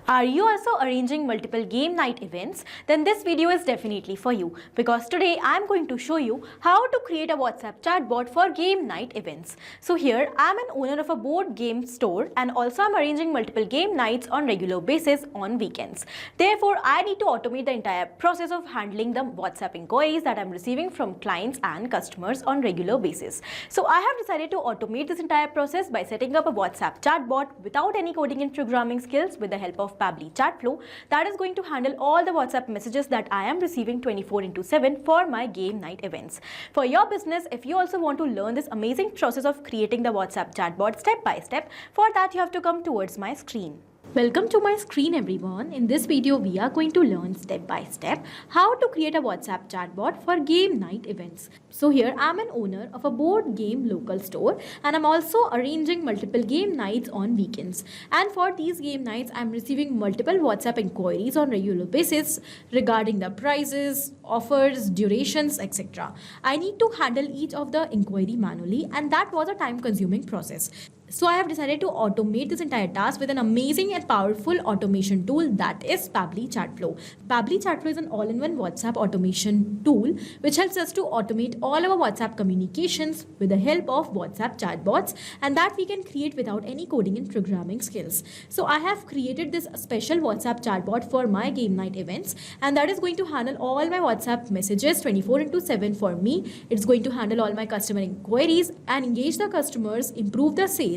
Are you also arranging multiple game night events? Then this video is definitely for you, because today I am going to show you how to create a WhatsApp chatbot for game night events. So here I am an owner of a board game store, and also I am arranging multiple game nights on regular basis on weekends. Therefore, I need to automate the entire process of handling the WhatsApp inquiries that I am receiving from clients and customers on regular basis. So I have decided to automate this entire process by setting up a WhatsApp chatbot without any coding and programming skills with the help of Pabbly Chatflow that is going to handle all the WhatsApp messages that I am receiving 24/7 for my game night events. For your business, if you also want to learn this amazing process of creating the WhatsApp chatbot step by step, for that you have to come towards my screen. Welcome to my screen, everyone. In this video, we are going to learn step by step how to create a WhatsApp chatbot for game night events. So here I'm an owner of a board game local store, and I'm also arranging multiple game nights on weekends. And for these game nights, I'm receiving multiple WhatsApp inquiries on regular basis regarding the prices, offers, durations, etc. I need to handle each of the inquiry manually, and that was a time-consuming process. So I have decided to automate this entire task with an amazing and powerful automation tool, that is Pabbly Chatflow. Pabbly Chatflow is an all-in-one WhatsApp automation tool which helps us to automate all our WhatsApp communications with the help of WhatsApp chatbots, and that we can create without any coding and programming skills. So I have created this special WhatsApp chatbot for my game night events, and that is going to handle all my WhatsApp messages 24/7 for me. It's going to handle all my customer inquiries and engage the customers, improve the sales,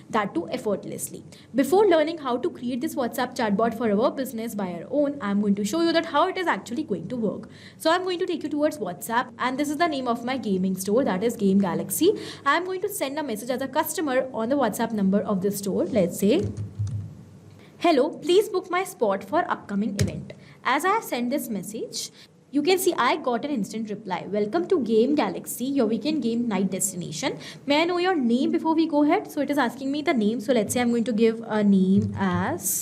that too effortlessly. Before learning how to create this WhatsApp chatbot for our business by our own, I'm going to show you that how it is actually going to work. So I'm going to take you towards WhatsApp, and this is the name of my gaming store, that is Game Galaxy. I'm going to send a message as a customer on the WhatsApp number of the store. Let's say, "Hello, please book my spot for upcoming event." As I have sent this message, you can see I got an instant reply. "Welcome to Game Galaxy, your weekend game night destination. May I know your name before we go ahead?" So it is asking me the name. So let's say I'm going to give a name as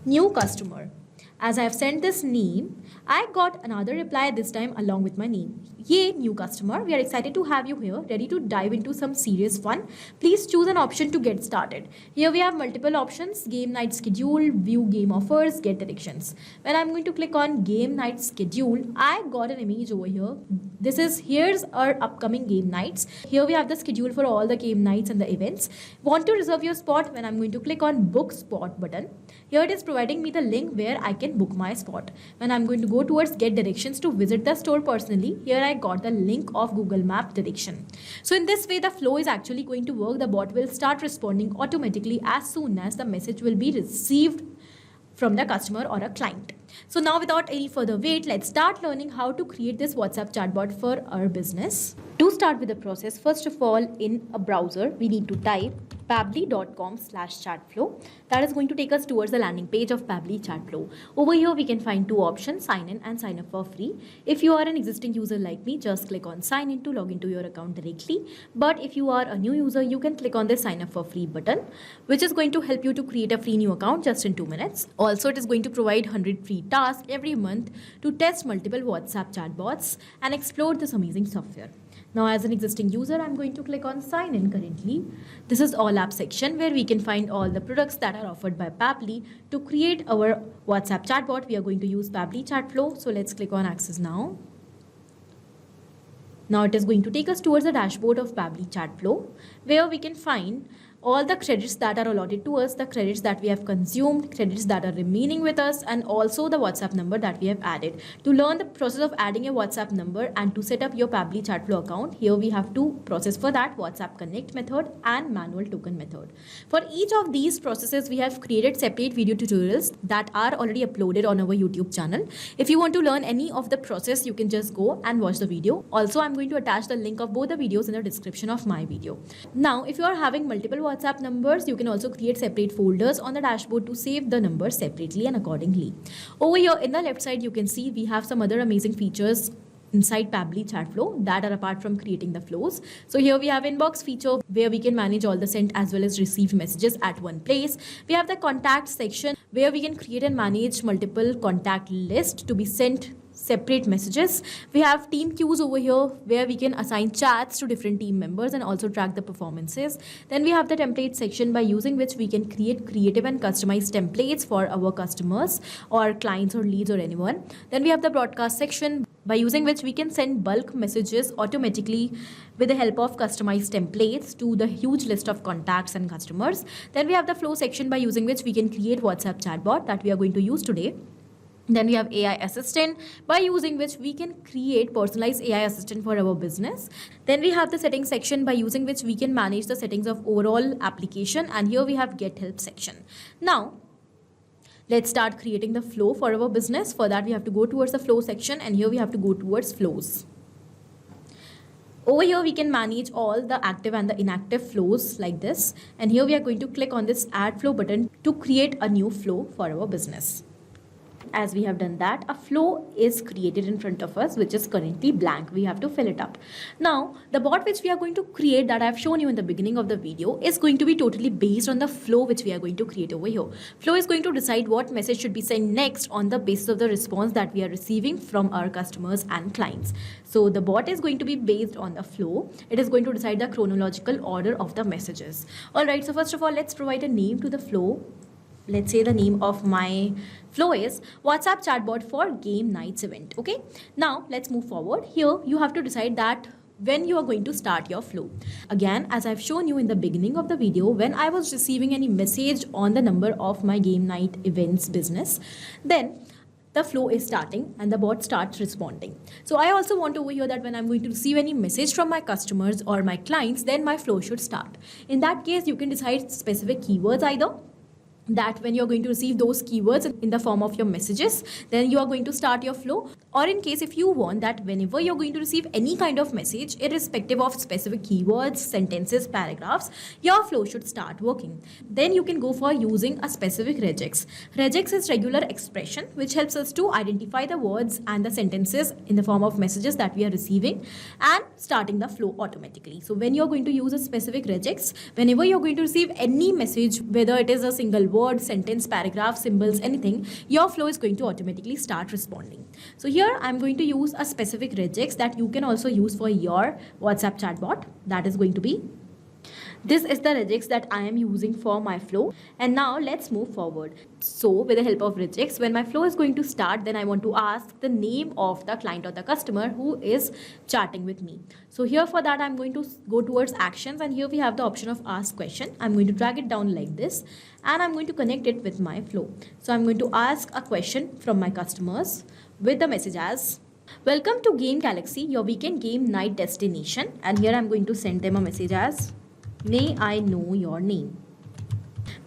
new customer. As I have sent this name, I got another reply this time along with my name. "Yay, new customer. We are excited to have you here, ready to dive into some serious fun. Please choose an option to get started." Here we have multiple options: game night schedule, view game offers, get directions. When I'm going to click on game night schedule, I got an image over here. Here's our upcoming game nights. Here we have the schedule for all the game nights and the events. Want to reserve your spot? When I'm going to click on book spot button, here it is providing me the link where I can book my spot. When I'm going to go towards get directions to visit the store personally, here I got the link of Google Map direction. So in this way, the flow is actually going to work. The bot will start responding automatically as soon as the message will be received from the customer or a client. So now, without any further wait, let's start learning how to create this WhatsApp chatbot for our business. To start with the process, first of all, in a browser, we need to type pabbly.com/chatflow. That is going to take us towards the landing page of Pabbly Chatflow. Over here, we can find two options: sign in and sign up for free. If you are an existing user like me, just click on sign in to log into your account directly. But if you are a new user, you can click on the sign up for free button, which is going to help you to create a free new account just in 2 minutes. Also, it is going to provide 100 free tasks every month to test multiple WhatsApp chatbots and explore this amazing software. Now, as an existing user, I'm going to click on sign in currently. This is all app section where we can find all the products that are offered by Pabbly. To create our WhatsApp chatbot, we are going to use Pabbly Chatflow. So let's click on access now. Now it is going to take us towards the dashboard of Pabbly Chatflow, where we can find all the credits that are allotted to us, the credits that we have consumed, credits that are remaining with us, and also the WhatsApp number that we have added. To learn the process of adding a WhatsApp number and to set up your Pabbly Chatflow account, here we have to process for that WhatsApp Connect method and manual token method. For each of these processes, we have created separate video tutorials that are already uploaded on our YouTube channel. If you want to learn any of the process, you can just go and watch the video. Also, I'm going to attach the link of both the videos in the description of my video. Now, if you are having multiple WhatsApp numbers, you can also create separate folders on the dashboard to save the numbers separately and accordingly. Over here in the left side, you can see we have some other amazing features inside Pabbly Chatflow that are apart from creating the flows. So here we have inbox feature where we can manage all the sent as well as received messages at one place. We have the contact section where we can create and manage multiple contact lists to be sent separate messages. We have team queues over here where we can assign chats to different team members and also track the performances. Then we have the template section by using which we can create creative and customized templates for our customers or clients or leads or anyone. Then we have the broadcast section by using which we can send bulk messages automatically with the help of customized templates to the huge list of contacts and customers. Then we have the flow section by using which we can create WhatsApp chatbot that we are going to use today. Then we have AI assistant by using which we can create personalized AI assistant for our business. Then we have the settings section by using which we can manage the settings of overall application, and here we have get help section. Now let's start creating the flow for our business. For that we have to go towards the flow section, and here we have to go towards flows. Over here we can manage all the active and the inactive flows like this, and here we are going to click on this add flow button to create a new flow for our business. As we have done that, a flow is created in front of us which is currently blank. We have to fill it up. Now the bot which we are going to create that I have shown you in the beginning of the video is going to be totally based on the flow which we are going to create over here. Flow is going to decide what message should be sent next on the basis of the response that we are receiving from our customers and clients. So the bot is going to be based on the flow. It is going to decide the chronological order of the messages. Alright, so first of all, let's provide a name to the flow. Let's say the name of my flow is WhatsApp chatbot for game nights event. Okay, now let's move forward. Here you have to decide that when you are going to start your flow. Again, as I've shown you in the beginning of the video, when I was receiving any message on the number of my game night events business, then the flow is starting and the bot starts responding. So I also want over here that when I'm going to receive any message from my customers or my clients, then my flow should start. In that case, you can decide specific keywords either, that when you're going to receive those keywords in the form of your messages, then you are going to start your flow. Or in case if you want that whenever you're going to receive any kind of message, irrespective of specific keywords, sentences, paragraphs, your flow should start working. Then you can go for using a specific regex. Regex is regular expression which helps us to identify the words and the sentences in the form of messages that we are receiving and starting the flow automatically. So when you're going to use a specific regex, whenever you're going to receive any message, whether it is a single word, sentence, paragraph, symbols, anything, your flow is going to automatically start responding. So here I'm going to use a specific regex that you can also use for your WhatsApp chatbot. That is going to be, this is the regex that I am using for my flow. And now let's move forward. So with the help of regex, when my flow is going to start, then I want to ask the name of the client or the customer who is chatting with me. So here for that, I'm going to go towards actions, and here we have the option of ask question. I'm going to drag it down like this, and I'm going to connect it with my flow. So I'm going to ask a question from my customers with the message as, welcome to Game Galaxy, your weekend game night destination. And here I'm going to send them a message as, may I know your name?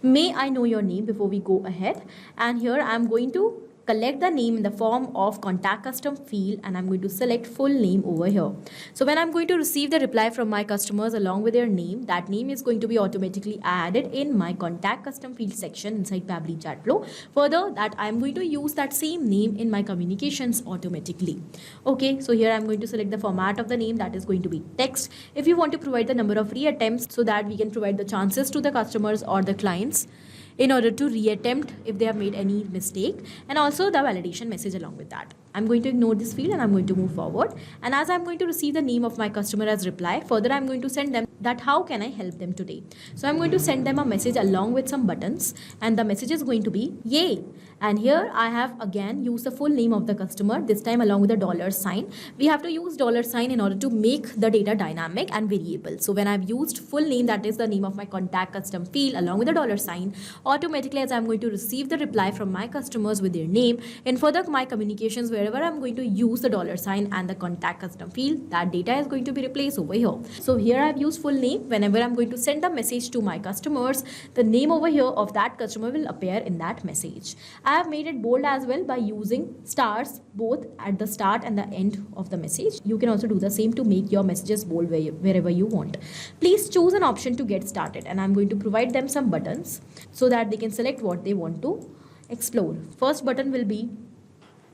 May I know your name before we go ahead. And here I'm going to collect the name in the form of contact custom field, and I'm going to select full name over here. So when I'm going to receive the reply from my customers along with their name, that name is going to be automatically added in my contact custom field section inside Pabbly Chatflow. Further, that I'm going to use that same name in my communications automatically. Okay, so here I'm going to select the format of the name, that is going to be text. If you want to provide the number of reattempts so that we can provide the chances to the customers or the clients in order to reattempt if they have made any mistake, and also the validation message along with that. I'm going to ignore this field and I'm going to move forward. And as I'm going to receive the name of my customer as reply, further I'm going to send them that how can I help them today. So I'm going to send them a message along with some buttons, and the message is going to be yay. And here I have again used the full name of the customer, this time along with a $sign. We have to use $sign in order to make the data dynamic and variable. So when I've used full name, that is the name of my contact custom field along with the $sign, automatically as I'm going to receive the reply from my customers with their name, in further my communications, wherever I'm going to use the $sign and the contact custom field, that data is going to be replaced over here. So here I've used full name. Whenever I'm going to send a message to my customers, the name over here of that customer will appear in that message. I have made it bold as well by using stars both at the start and the end of the message. You can also do the same to make your messages bold wherever you want. Please choose an option to get started, and I'm going to provide them some buttons so that they can select what they want to explore. First button will be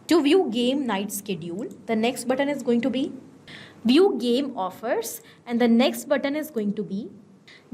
to view game night schedule. The next button is going to be view game offers, and the next button is going to be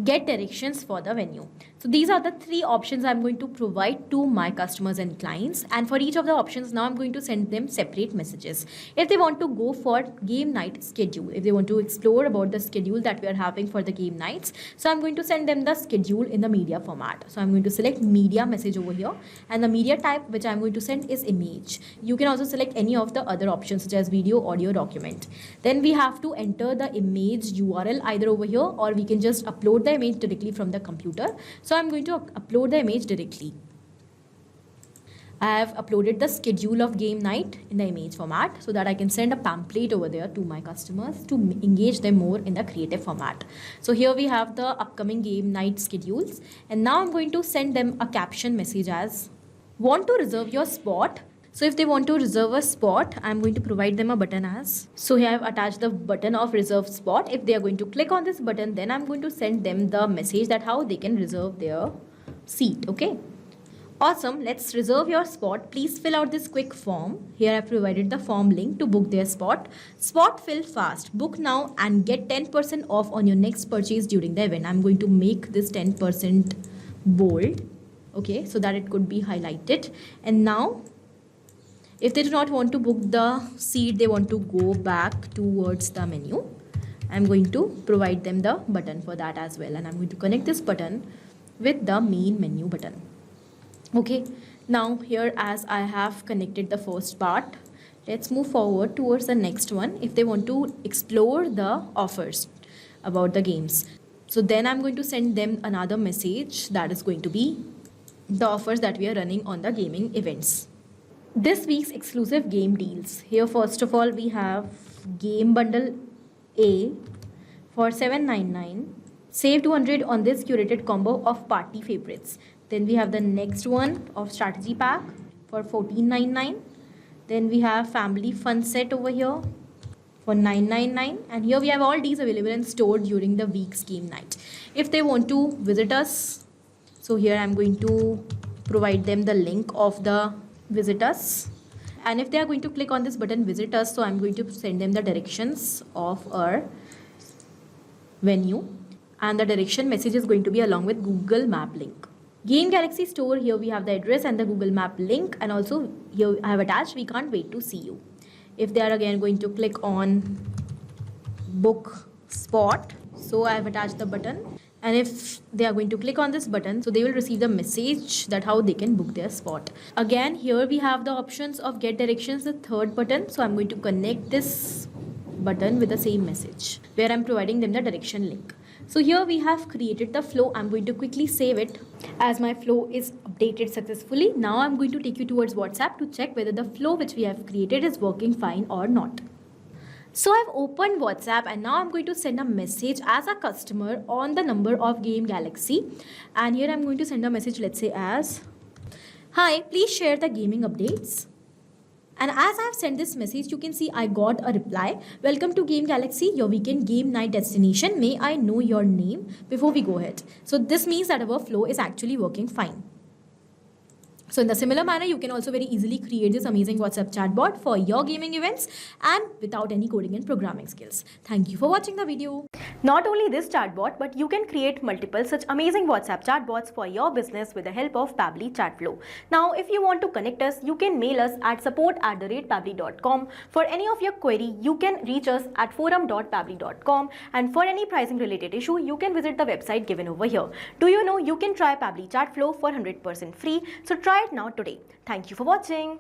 get directions for the venue. So these are the three options I'm going to provide to my customers and clients. And for each of the options, now I'm going to send them separate messages. If they want to go for game night schedule, if they want to explore about the schedule that we are having for the game nights, so I'm going to send them the schedule in the media format. So I'm going to select media message over here, and the media type which I'm going to send is image. You can also select any of the other options such as video, audio, document. Then we have to enter the image URL either over here, or we can just upload the image directly from the computer. So I'm going to upload the image directly. I have uploaded the schedule of game night in the image format so that I can send a pamphlet over there to my customers to engage them more in the creative format. So here we have the upcoming game night schedules, and now I'm going to send them a caption message as want to reserve your spot. So if they want to reserve a spot, I'm going to provide them a button as. So here I've attached the button of reserve spot. If they are going to click on this button, then I'm going to send them the message that how they can reserve their seat. Okay. Awesome. Let's reserve your spot. Please fill out this quick form. Here I've provided the form link to book their spot. Spot fill fast. Book now and get 10% off on your next purchase during the event. I'm going to make this 10% bold. Okay. So that it could be highlighted. And now, if they do not want to book the seat, they want to go back towards the menu, I'm going to provide them the button for that as well. And I'm going to connect this button with the main menu button. Okay, now here as I have connected the first part, let's move forward towards the next one. If they want to explore the offers about the games, so then I'm going to send them another message that is going to be the offers that we are running on the gaming events. This week's exclusive game deals. Here first of all we have game bundle A for $7.99. Save 200 on this curated combo of party favorites. Then we have the next one of strategy pack for $14.99. Then we have family fun set over here for $9.99. And here we have all these available and stored during the week's game night. If they want to visit us, so here I'm going to provide them the link of the visit us, and if they are going to click on this button visit us, so I'm going to send them the directions of our venue, and the direction message is going to be along with Google Map link. Game Galaxy store, here we have the address and the Google Map link, and also here I have attached we can't wait to see you. If they are again going to click on book spot, so I have attached the button. And if they are going to click on this button, so they will receive the message that how they can book their spot. Again, here we have the options of get directions, the third button. So I'm going to connect this button with the same message where I'm providing them the direction link. So here we have created the flow. I'm going to quickly save it as my flow is updated successfully. Now I'm going to take you towards WhatsApp to check whether the flow which we have created is working fine or not. So I've opened WhatsApp and now I'm going to send a message as a customer on the number of Game Galaxy. And here I'm going to send a message, let's say as, hi, please share the gaming updates. And as I've sent this message, you can see I got a reply. Welcome to Game Galaxy, your weekend game night destination. May I know your name before we go ahead? So this means that our flow is actually working fine. So in the similar manner, you can also very easily create this amazing WhatsApp chatbot for your gaming events and without any coding and programming skills. Thank you for watching the video. Not only this chatbot, but you can create multiple such amazing WhatsApp chatbots for your business with the help of Pabbly Chatflow. Now, if you want to connect us, you can mail us at support@pabbly.com. For any of your query, you can reach us at forum.pabbly.com. And for any pricing related issue, you can visit the website given over here. Do you know you can try Pabbly Chatflow for 100% free? So try it now today. Thank you for watching.